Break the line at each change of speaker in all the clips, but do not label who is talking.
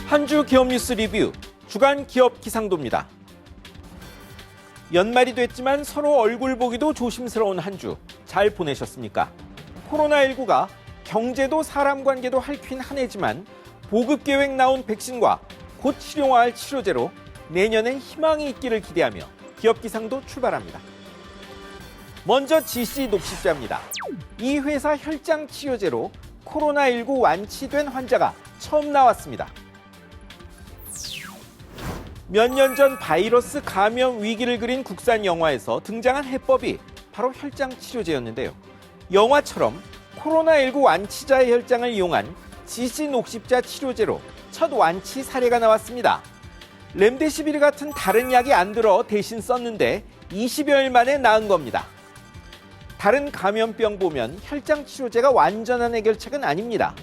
한 주 기업 뉴스 리뷰 주간 기업 기상도입니다. 연말이 됐지만 서로 얼굴 보기도 조심스러운 한 주 잘 보내셨습니까? 코로나19가 경제도 사람 관계도 핥힌 한 해지만 보급 계획 나온 백신과 곧 실용화할 치료제로 내년엔 희망이 있기를 기대하며 기업 기상도 출발합니다. 먼저 GC 녹십자입니다. 이 회사 혈장 치료제로 코로나19 완치된 환자가 처음 나왔습니다. 몇 년 전 바이러스 감염 위기를 그린 국산 영화에서 등장한 해법이 바로 혈장 치료제였는데요. 영화처럼 코로나19 완치자의 혈장을 이용한 GC 녹십자 치료제로 첫 완치 사례가 나왔습니다. 렘데시비르 같은 다른 약이 안 들어 대신 썼는데 20여일 만에 나은 겁니다. 다른 감염병 보면 혈장 치료제가 완전한 해결책은 아닙니다.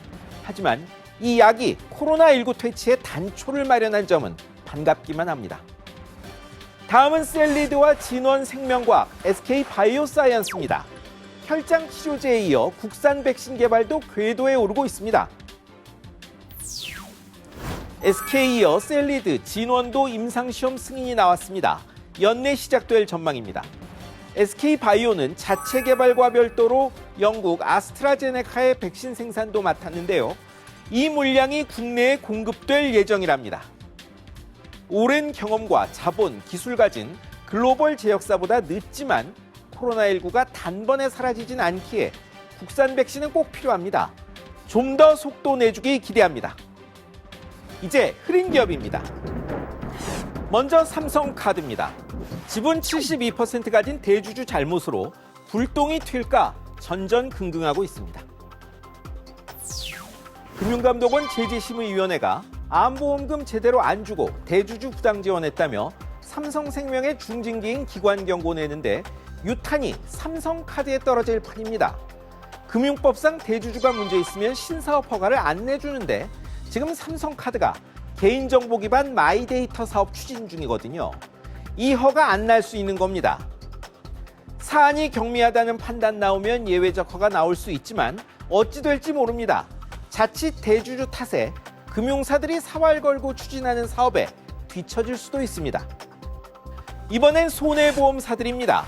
하지만 이 약이 코로나19 퇴치에 단초를 마련한 점은 반갑기만 합니다. 다음은 셀리드와 진원생명과학, SK바이오사이언스입니다. 혈장 치료제에 이어 국산 백신 개발도 궤도에 오르고 있습니다. SK에 이어 셀리드, 진원도 임상시험 승인이 나왔습니다. 연내 시작될 전망입니다. SK바이오는 자체 개발과 별도로 영국 아스트라제네카의 백신 생산도 맡았는데요. 이 물량이 국내에 공급될 예정이랍니다. 오랜 경험과 자본, 기술 가진 글로벌 제약사보다 늦지만 코로나19가 단번에 사라지진 않기에 국산 백신은 꼭 필요합니다. 좀 더 속도 내주기 기대합니다. 이제 흐린 기업입니다. 먼저 삼성카드입니다. 지분 72% 가진 대주주 잘못으로 불똥이 튈까 전전긍긍하고 있습니다. 금융감독원 제재심의위원회가 암보험금 제대로 안 주고 대주주 부당 지원했다며 삼성생명의 중징계인 기관 경고 내는데 유탄이 삼성카드에 떨어질 판입니다. 금융법상 대주주가 문제 있으면 신사업 허가를 안 내주는데 지금 삼성카드가 개인정보 기반 마이데이터 사업 추진 중이거든요. 이 허가 안 날 수 있는 겁니다. 사안이 경미하다는 판단 나오면 예외적 허가 나올 수 있지만 어찌 될지 모릅니다. 자칫 대주주 탓에 금융사들이 사활 걸고 추진하는 사업에 뒤처질 수도 있습니다. 이번엔 손해보험사들입니다.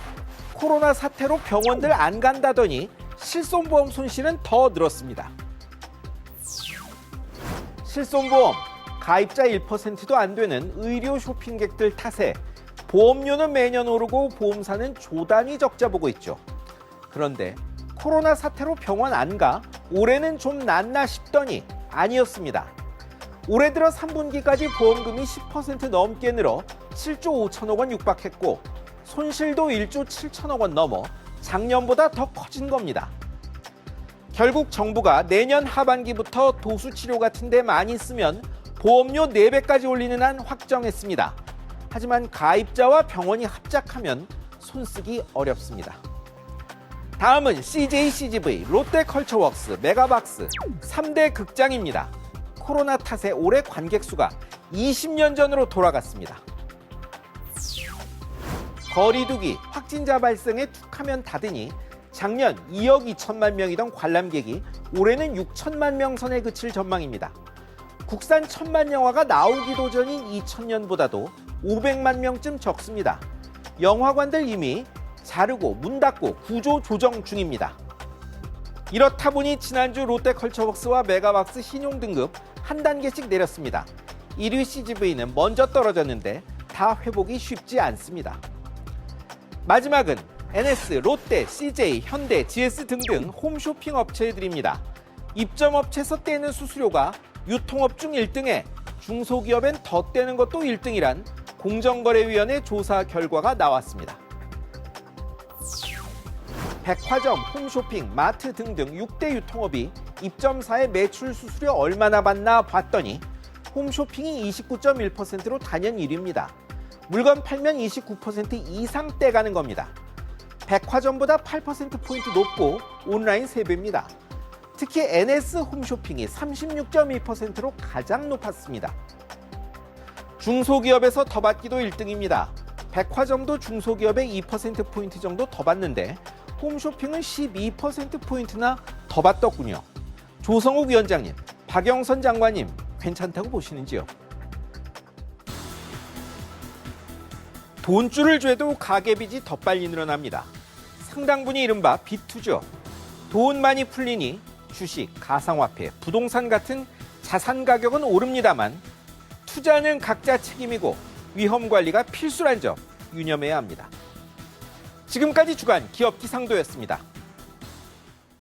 코로나 사태로 병원들 안 간다더니 실손보험 손실은 더 늘었습니다. 실손보험, 가입자 1%도 안 되는 의료 쇼핑객들 탓에 보험료는 매년 오르고 보험사는 조단위 적자 보고 있죠. 그런데 코로나 사태로 병원 안 가? 올해는 좀 낫나 싶더니 아니었습니다. 올해 들어 3분기까지 보험금이 10% 넘게 늘어 7조 5천억 원 육박했고 손실도 1조 7천억 원 넘어 작년보다 더 커진 겁니다. 결국 정부가 내년 하반기부터 도수치료 같은 데 많이 쓰면 보험료 4배까지 올리는 한 확정했습니다. 하지만 가입자와 병원이 합작하면 손쓰기 어렵습니다. 다음은 CJ CGV, 롯데컬처웍스, 메가박스 3대 극장입니다. 코로나 탓에 올해 관객 수가 20년 전으로 돌아갔습니다. 거리두기, 확진자 발생에 툭하면 닫으니 작년 2억 2천만 명이던 관람객이 올해는 6천만 명 선에 그칠 전망입니다. 국산 1,000만 영화가 나오기도 전인 2000년보다도 500만 명쯤 적습니다. 영화관들 이미 자르고 문 닫고 구조 조정 중입니다. 이렇다 보니 지난주 롯데컬처웍스와 메가박스 신용 등급 한 단계씩 내렸습니다. 1위 CGV는 먼저 떨어졌는데 다 회복이 쉽지 않습니다. 마지막은 NS, 롯데, CJ, 현대, GS 등등 홈쇼핑 업체들입니다. 입점업체에서 떼는 수수료가 유통업 중 1등에 중소기업엔 더 떼는 것도 1등이란 공정거래위원회 조사 결과가 나왔습니다. 백화점, 홈쇼핑, 마트 등등 6대 유통업이 입점사의 매출 수수료 얼마나 받나 봤더니 홈쇼핑이 29.1%로 단연 1위입니다. 물건 팔면 29% 이상 떼가는 겁니다. 백화점보다 8%포인트 높고 온라인 3배입니다. 특히 NS 홈쇼핑이 36.2%로 가장 높았습니다. 중소기업에서 더 받기도 1등입니다. 백화점도 중소기업의 2%포인트 정도 더 받는데 홈쇼핑은 12%포인트나 더 받더군요. 조성욱 위원장님, 박영선 장관님, 괜찮다고 보시는지요? 돈줄을 죄도 가계빚이 더 빨리 늘어납니다. 상당분이 이른바 빚투죠. 돈 많이 풀리니 주식, 가상화폐, 부동산 같은 자산 가격은 오릅니다만 투자는 각자 책임이고 위험 관리가 필수란 점 유념해야 합니다. 지금까지 주간 기업 기상도였습니다.